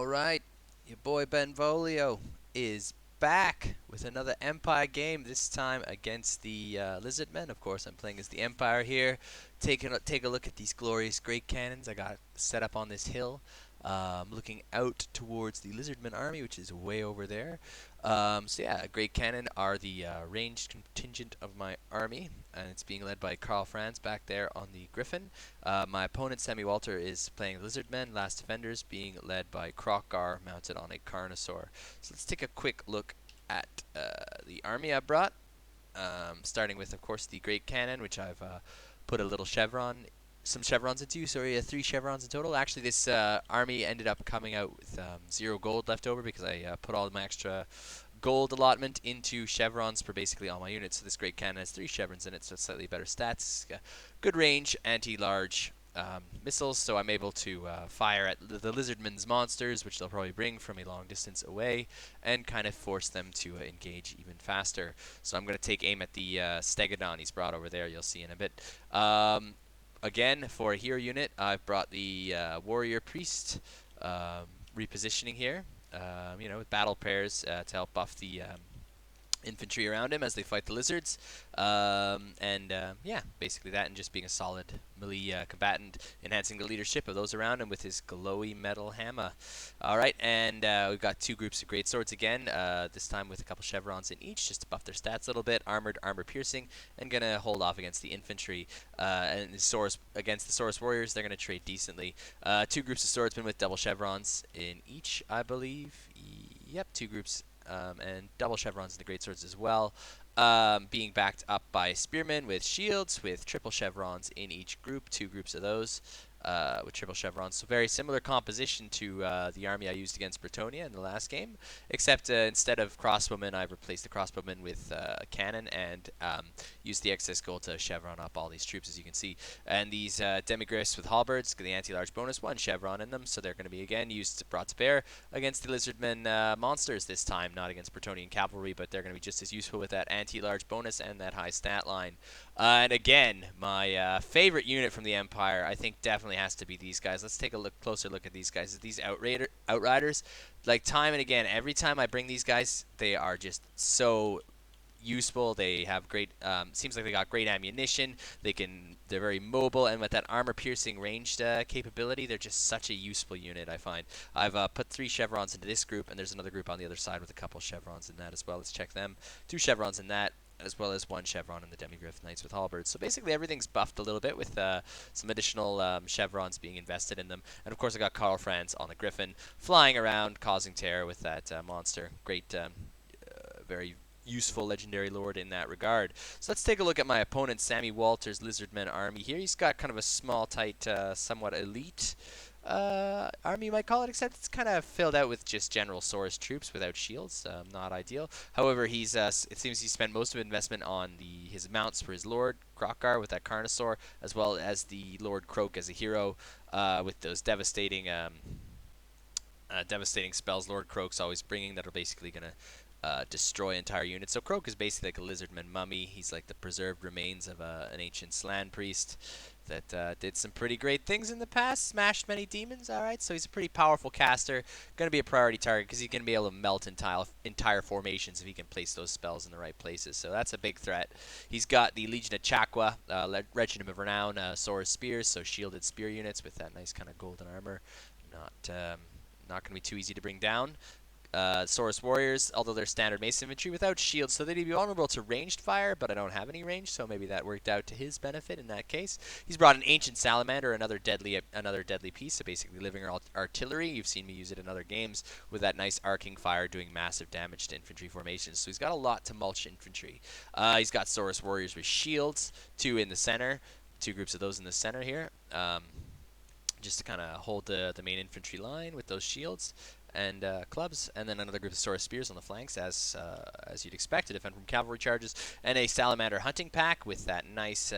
Alright, your boy Ben0lio is back with another Empire game, this time against the lizardmen. Of course, I'm playing as the Empire here. Take a look at these glorious great cannons I got set up on this hill, looking out towards the lizardmen army, which is way over there. So yeah, great cannon are the ranged contingent of my army, and it's being led by Karl Franz back there on the Griffin. My opponent, Sammy.walter, is playing Lizardmen, Last Defenders, being led by Kroq-gar, mounted on a Carnosaur. So let's take a quick look at the army I brought, starting with, of course, the Great Cannon, which I've put a little some chevrons into, so we have 3 chevrons in total. Actually, this army ended up coming out with 0 gold left over because I put all my extra gold allotment into chevrons for basically all my units. So this Great Cannon has 3 chevrons in it, so it's slightly better stats. Good range, anti-large missiles, so I'm able to fire at the lizardmen's monsters, which they'll probably bring from a long distance away, and kind of force them to engage even faster. So I'm going to take aim at the stegodon he's brought over there, you'll see in a bit. Again, for a hero unit, I've brought the warrior priest repositioning here, with battle pairs to help buff the infantry around him as they fight the lizards. Yeah, basically that, and just being a solid melee combatant, enhancing the leadership of those around him with his glowy metal hammer. Alright, and we've got 2 groups of great swords again, this time with a couple chevrons in each, just to buff their stats a little bit. Armored, armor piercing, and gonna hold off against the infantry. And against the Saurus warriors, they're gonna trade decently. 2 groups of swordsmen with double chevrons in each, I believe. Yep, 2 groups and double chevrons in the great swords as well, being backed up by spearmen with shields with triple chevrons in each group, 2 groups of those with triple chevrons. So very similar composition to the army I used against Bretonnia in the last game, except instead of crossbowmen, I've replaced the crossbowmen with a cannon and used the excess gold to chevron up all these troops, as you can see. And these demigriffs with halberds, the anti-large bonus, 1 chevron in them, so they're going to be again brought to bear against the lizardmen monsters this time, not against Bretonian cavalry, but they're going to be just as useful with that anti-large bonus and that high stat line. And again, my favorite unit from the Empire, I think, definitely has to be these guys. Let's take a closer look at these guys. These Outriders, like time and again, every time I bring these guys, they are just so useful. They have great, seems like they got great ammunition. They're very mobile, and with that armor-piercing ranged capability, they're just such a useful unit, I find. I've put 3 chevrons into this group, and there's another group on the other side with a couple chevrons in that as well. Let's check them. 2 chevrons in that, as well as 1 chevron in the Demigriff Knights with halberds. So basically everything's buffed a little bit with some additional chevrons being invested in them. And of course I got Karl Franz on the Griffin, flying around, causing terror with that monster. Great, very useful legendary lord in that regard. So let's take a look at my opponent, Sammy.walter's Lizardmen army here. He's got kind of a small, tight, somewhat elite army, you might call it, except it's kind of filled out with just general Saurus troops without shields. Not ideal. However, it seems he spent most of investment on his mounts for his lord, Kroq-gar, with that Carnosaur, as well as the Lord Kroq as a hero, with those devastating spells Lord Kroq's always bringing that are basically going to destroy entire units. So Kroq is basically like a lizardman mummy. He's like the preserved remains of an ancient Slan priest that did some pretty great things in the past, smashed many demons. Alright, so he's a pretty powerful caster. Going to be a priority target because he's going to be able to melt entire formations if he can place those spells in the right places. So that's a big threat. He's got the Legion of Chaqua, Regiment of Renown, Saurus Spears, so shielded spear units with that nice kind of golden armor. Not going to be too easy to bring down. Saurus Warriors, although they're standard mace infantry without shields, so they'd be vulnerable to ranged fire, but I don't have any range, so maybe that worked out to his benefit in that case. He's brought an Ancient Salamander, another deadly piece, so basically living artillery. You've seen me use it in other games with that nice arcing fire doing massive damage to infantry formations, so he's got a lot to mulch infantry. He's got Saurus Warriors with shields, 2 in the center, 2 groups of those in the center here, just to kind of hold the main infantry line with those shields and clubs, and then another group of Saurus Spears on the flanks, as you'd expect to defend from cavalry charges, and a Salamander hunting pack with that nice,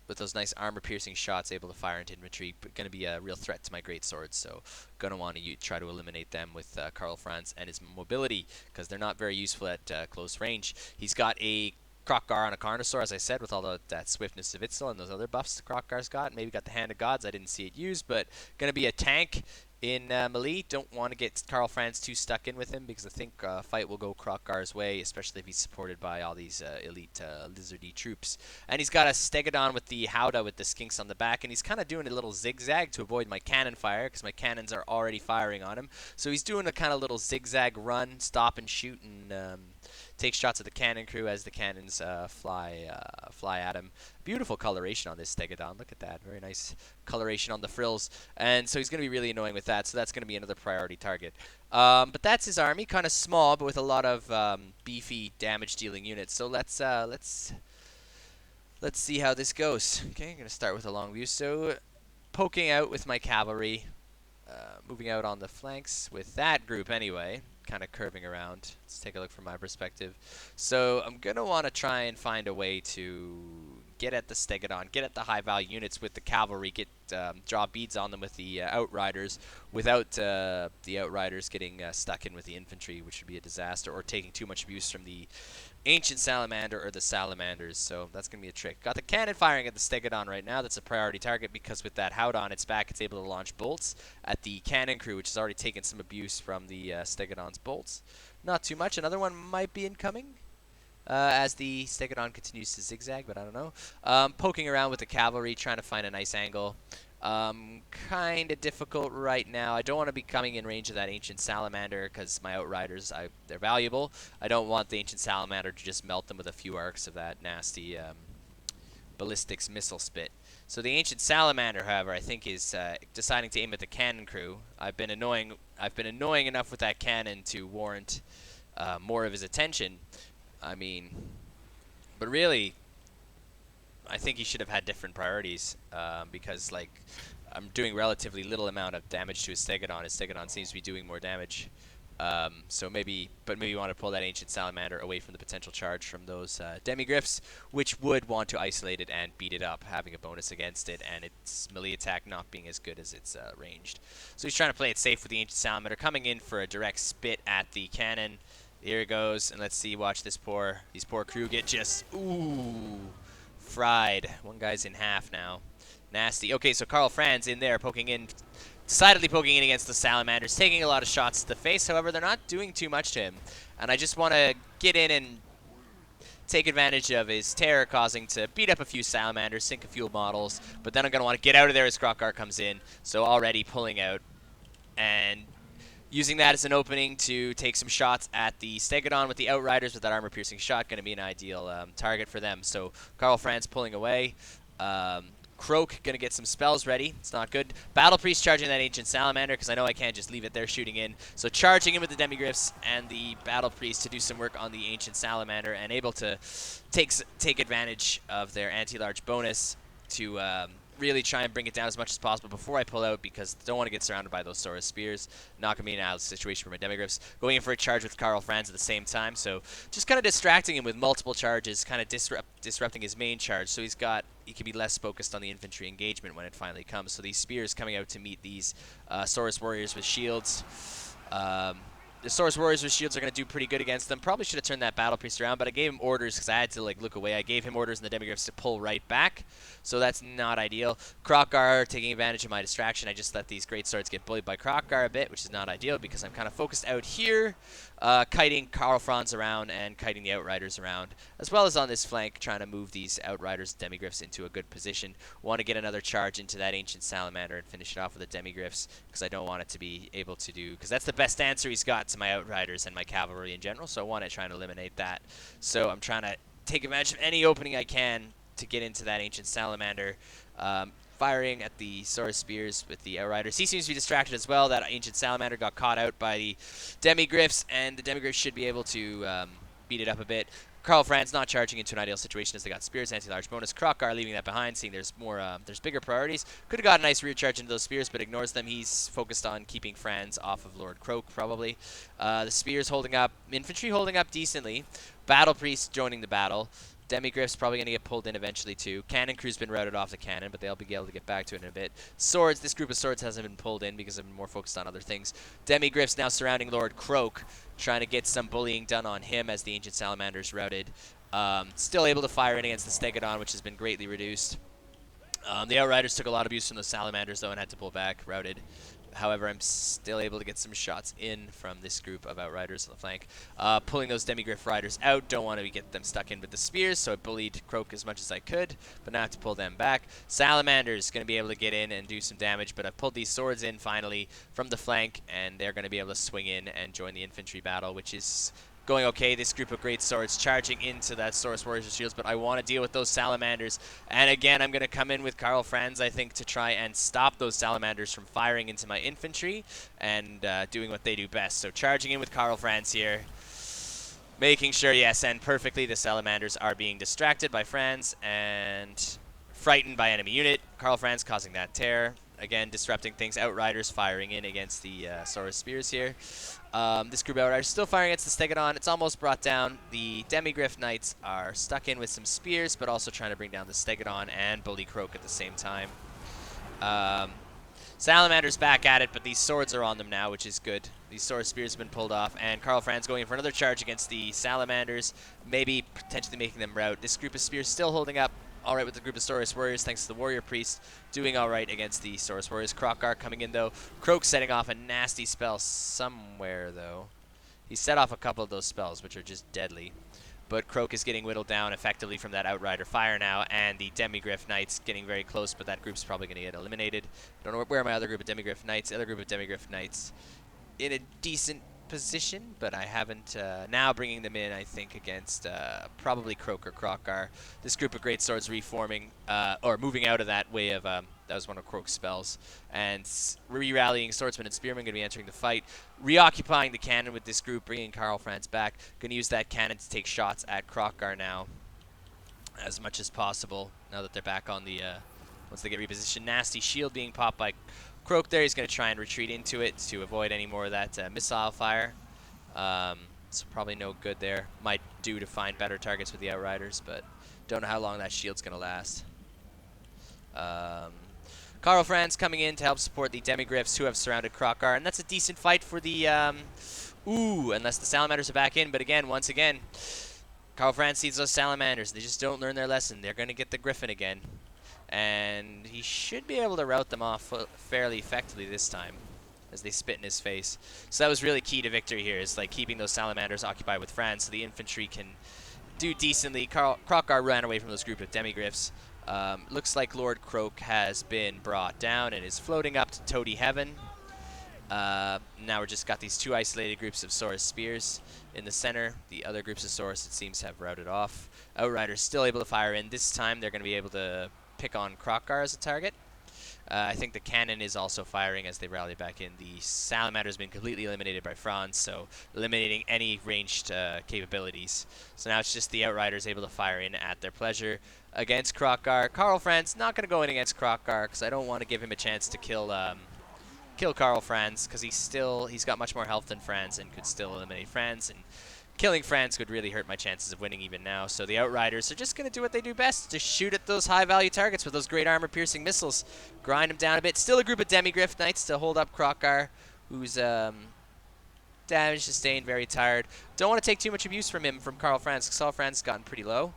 with those nice armor-piercing shots, able to fire into infantry. Going to be a real threat to my great swords, so going to want to try to eliminate them with Karl Franz and his mobility, because they're not very useful at close range. He's got a Kroq-gar on a Carnosaur, as I said, with all that swiftness of Itzel and those other buffs Kroq-gar's got. Maybe got the Hand of Gods. I didn't see it used, but going to be a tank in melee. Don't want to get Karl Franz too stuck in with him because I think fight will go Kroq-gar's way, especially if he's supported by all these elite lizardy troops. And he's got a Stegodon with the Howdah with the Skinks on the back, and he's kind of doing a little zigzag to avoid my cannon fire because my cannons are already firing on him. So he's doing a kind of little zigzag run, stop and shoot, and take shots at the cannon crew as the cannons fly at him. Beautiful coloration on this Stegodon. Look at that. Very nice coloration on the frills. And so he's going to be really annoying with that. So that's going to be another priority target. But that's his army. Kind of small, but with a lot of beefy damage-dealing units. So let's see how this goes. Okay, I'm going to start with a long view. So poking out with my cavalry. Moving out on the flanks with that group anyway, kind of curving around. Let's take a look from my perspective. So I'm going to want to try and find a way to get at the Stegodon, get at the high value units with the cavalry, get draw beads on them with the Outriders without the Outriders getting stuck in with the infantry, which would be a disaster, or taking too much abuse from the Ancient Salamander or the Salamanders, so that's going to be a trick. Got the cannon firing at the Stegodon right now. That's a priority target because with that Howdah on its back, it's able to launch bolts at the cannon crew, which has already taken some abuse from the Stegodon's bolts. Not too much. Another one might be incoming as the Stegodon continues to zigzag, but I don't know. Poking around with the cavalry, trying to find a nice angle. Kind of difficult right now. I don't want to be coming in range of that Ancient Salamander because my Outriders, they're valuable. I don't want the Ancient Salamander to just melt them with a few arcs of that nasty ballistics missile spit. So the Ancient Salamander, however, I think is deciding to aim at the cannon crew. I've been annoying enough with that cannon to warrant more of his attention. I mean, but really, I think he should have had different priorities because, like, I'm doing relatively little amount of damage to his Stegodon. His Stegodon seems to be doing more damage. So maybe you want to pull that Ancient Salamander away from the potential charge from those Demigryphs, which would want to isolate it and beat it up, having a bonus against it, and its melee attack not being as good as its ranged. So he's trying to play it safe with the Ancient Salamander, coming in for a direct spit at the cannon. Here it goes, and let's see, watch these poor crew get just, ooh, fried. One guy's in half now. Nasty. Okay, so Karl Franz in there, decidedly poking in against the Salamanders, taking a lot of shots to the face. However, they're not doing too much to him. And I just want to get in and take advantage of his terror causing to beat up a few Salamanders, sink a few models. But then I'm going to want to get out of there as Kroq-gar comes in. So already pulling out and using that as an opening to take some shots at the Stegodon with the Outriders with that armor-piercing shot. Going to be an ideal target for them. So Karl Franz pulling away. Kroq going to get some spells ready. It's not good. Battle Priest charging that Ancient Salamander because I know I can't just leave it there shooting in. So charging in with the Demigryphs and the Battle Priest to do some work on the Ancient Salamander and able to take advantage of their anti-large bonus to really try and bring it down as much as possible before I pull out because I don't want to get surrounded by those Saurus Spears. Not going to be an ideal situation for my Demigryphs. Going in for a charge with Karl Franz at the same time, so just kind of distracting him with multiple charges, kind of disrupting his main charge, so he can be less focused on the infantry engagement when it finally comes. So these Spears coming out to meet these Saurus Warriors with shields. The Saurus Warriors with shields are going to do pretty good against them. Probably should have turned that Battle Priest around, but I gave him orders because I had to look away. I gave him orders in the Demigryphs to pull right back, so that's not ideal. Kroq-gar taking advantage of my distraction. I just let these great swords get bullied by Kroq-gar a bit, which is not ideal because I'm kind of focused out here, kiting Karl Franz around and kiting the Outriders around, as well as on this flank trying to move these Outriders Demigryphs into a good position. Want to get another charge into that Ancient Salamander and finish it off with the Demigryphs because I don't want it to be able to do, because that's the best answer he's got to my Outriders and my cavalry in general, so I want to try and eliminate that. So I'm trying to take advantage of any opening I can to get into that Ancient Salamander, firing at the Saurus Spears with the Outriders. He seems to be distracted as well. That Ancient Salamander got caught out by the Demigryphs, and the Demigryphs should be able to beat it up a bit. Karl Franz not charging into an ideal situation as they got Spears, anti-large bonus. Kroq-gar leaving that behind, seeing there's bigger priorities. Could have got a nice rear charge into those Spears, but ignores them. He's focused on keeping Franz off of Lord Kroq, probably. The Spears holding up, infantry holding up decently. Battle Priest joining the battle. Demigryph's probably going to get pulled in eventually too. Cannon crew's been routed off the cannon, but they'll be able to get back to it in a bit. Swords, this group of swords hasn't been pulled in because I've been more focused on other things. Demigryph's now surrounding Lord Kroq, trying to get some bullying done on him as the Ancient Salamander's routed. Still able to fire in against the Stegodon, which has been greatly reduced. The Outriders took a lot of abuse from the Salamanders though and had to pull back, routed. However, I'm still able to get some shots in from this group of Outriders on the flank. Pulling those Demigryph Riders out. Don't want to get them stuck in with the spears, so I bullied Kroq as much as I could, but now I have to pull them back. Salamander's going to be able to get in and do some damage, but I've pulled these swords in finally from the flank, and they're going to be able to swing in and join the infantry battle, which is going okay. This group of great swords charging into that Source Warriors shields, but I want to deal with those Salamanders. And again, I'm going to come in with Karl Franz, I think, to try and stop those Salamanders from firing into my infantry and doing what they do best. So charging in with Karl Franz here, making sure, yes, and perfectly, the Salamanders are being distracted by Franz and frightened by enemy unit. Karl Franz causing that tear. Again, disrupting things. Outriders firing in against the Saurus Spears here. This group of Outriders still firing against the Stegodon. It's almost brought down. The Demigryph Knights are stuck in with some spears, but also trying to bring down the Stegodon and bully Kroq at the same time. Salamander's back at it, but these swords are on them now, which is good. These sword spears have been pulled off, and Karl Franz going in for another charge against the Salamanders, maybe potentially making them rout. This group of spears still holding up all right with the group of Saurus Warriors, thanks to the Warrior Priest doing all right against the Saurus Warriors. Kroq-gar coming in, though. Kroq setting off a nasty spell somewhere, though. He set off a couple of those spells, which are just deadly. But Kroq is getting whittled down effectively from that Outrider fire now, and the Demigryph Knights getting very close, but that group's probably going to get eliminated. Don't know where my other group of Demigryph Knights, other group of Demigryph Knights in a decent position, but I haven't, now bringing them in, I think, against probably Kroq or Kroq-gar. This group of great swords reforming, or moving out of that way of, that was one of Kroq's spells, and re-rallying swordsmen and spearmen, going to be entering the fight, reoccupying the cannon with this group, bringing Karl Franz back, going to use that cannon to take shots at Kroq-gar now, as much as possible, now that they're back on the, once they get repositioned. Nasty shield being popped by Kroq there. He's going to try and retreat into it to avoid any more of that missile fire. So probably no good there. Might do to find better targets with the Outriders, but don't know how long that shield's going to last. Karl Franz coming in to help support the Demigryphs who have surrounded Kroq-gar, and that's a decent fight for the... unless the Salamanders are back in, but again, once again, Karl Franz sees those Salamanders. They just don't learn their lesson. They're going to get the Griffin again. And he should be able to rout them off fairly effectively this time as they spit in his face. So that was really key to victory here, is like keeping those Salamanders occupied with Franz so the infantry can do decently. Kroq-gar ran away from those group of Demigryphs. Looks like Lord Kroq has been brought down and is floating up to Toady Heaven. Now we're just got these two isolated groups of Saurus Spears in the center. The other groups of Saurus, it seems, have routed off. Outriders still able to fire in. This time they're going to be able to pick on Kroq-gar as a target. I think the cannon is also firing as they rally back in. The Salamander has been completely eliminated by Franz, so eliminating any ranged capabilities. So now it's just the Outriders able to fire in at their pleasure against Kroq-gar. Karl Franz not going to go in against Kroq-gar because I don't want to give him a chance to kill Karl Franz, because he's got much more health than Franz and could still eliminate Franz, and killing Franz could really hurt my chances of winning even now. So the Outriders are just going to do what they do best, just shoot at those high-value targets with those great armor-piercing missiles. Grind them down a bit. Still a group of Demigryph Knights to hold up Kroq-gar, who's damaged, sustained, very tired. Don't want to take too much abuse from Karl Franz, because Karl Franz has gotten pretty low.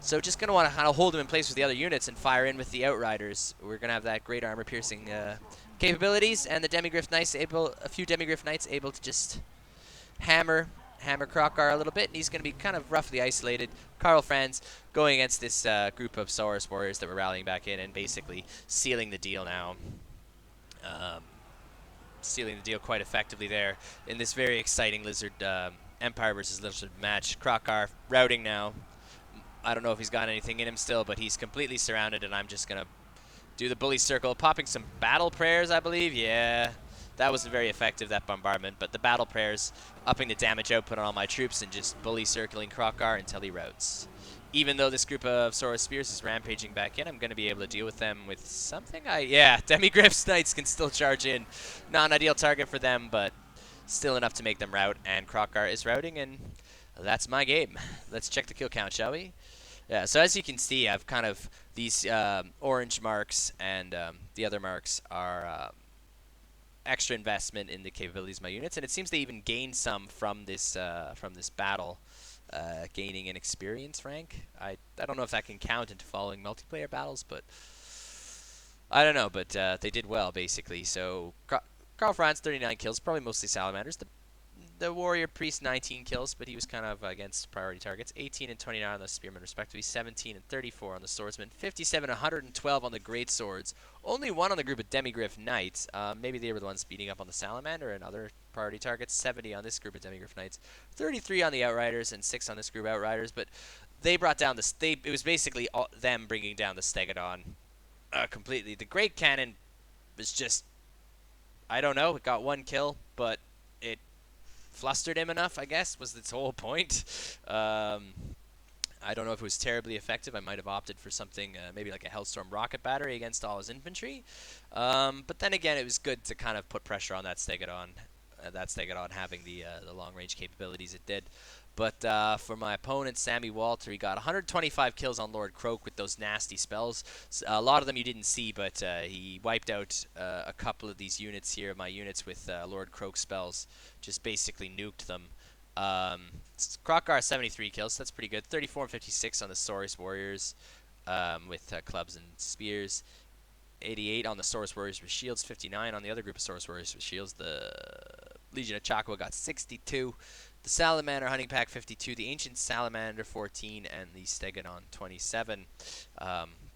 So just going to want to kind of hold him in place with the other units and fire in with the Outriders. We're going to have that great armor-piercing capabilities, and the Demigryph Knights a few Demigryph Knights able to just hammer Kroq-gar a little bit, and he's going to be kind of roughly isolated. Karl Franz going against this group of Saurus Warriors that were rallying back in and basically sealing the deal now. Sealing the deal quite effectively there in this very exciting Lizard Empire versus Lizard match. Kroq-gar routing now. I don't know if he's got anything in him still, but he's completely surrounded, and I'm just going to do the bully circle, popping some battle prayers, I believe. Yeah, that wasn't very effective, that bombardment, but the battle prayers upping the damage output on all my troops and just bully circling Kroq-gar until he routs. Even though this group of Saurus Spears is rampaging back in, I'm going to be able to deal with them with something. Yeah, Demigryph Knights can still charge in. Not an ideal target for them, but still enough to make them rout, and Kroq-gar is routing, and that's my game. Let's check the kill count, shall we? Yeah, so as you can see, I've kind of these orange marks, and the other marks are extra investment in the capabilities of my units, and it seems they even gained some from this battle, gaining an experience rank. I don't know if that can count into following multiplayer battles, but I don't know. But they did well basically. So Karl Franz 39 kills, probably mostly salamanders. The warrior priest 19 kills, but he was kind of against priority targets. 18 and 29 on the spearmen respectively. 17 and 34 on the swordsmen. 57 and 112 on the great swords. Only one on the group of demigryph knights. Maybe they were the ones beating up on the salamander and other priority targets. 70 on this group of demigryph knights. 33 on the outriders and 6 on this group of outriders. But they brought down the it was basically them bringing down the stegodon completely. The great cannon was just, I don't know. It got one kill, but it flustered him enough, I guess, was its whole point. I don't know if it was terribly effective. I might have opted for something maybe like a Hellstorm rocket battery against all his infantry. But then again, it was good to kind of put pressure on that Stegodon. Having the long-range capabilities it did. But for my opponent, Sammy.walter, he got 125 kills on Lord Kroq with those nasty spells. A lot of them you didn't see, but he wiped out a couple of these units here, my units with Lord Kroq spells. Just basically nuked them. Kroq-gar 73 kills, that's pretty good. 34 and 56 on the Saurus Warriors with clubs and spears. 88 on the Saurus Warriors with shields. 59 on the other group of Saurus Warriors with shields. The Legion of Chakwa got 62. The Salamander Hunting Pack 52, the Ancient Salamander 14, and the Stegodon 27.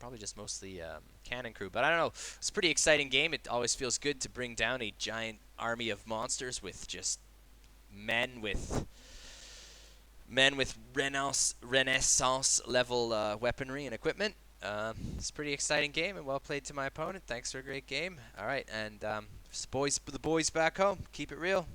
Probably just mostly cannon crew, but I don't know. It's a pretty exciting game. It always feels good to bring down a giant army of monsters with just men with Renaissance level weaponry and equipment. It's a pretty exciting game, and well played to my opponent. Thanks for a great game. All right, and the boys back home, keep it real.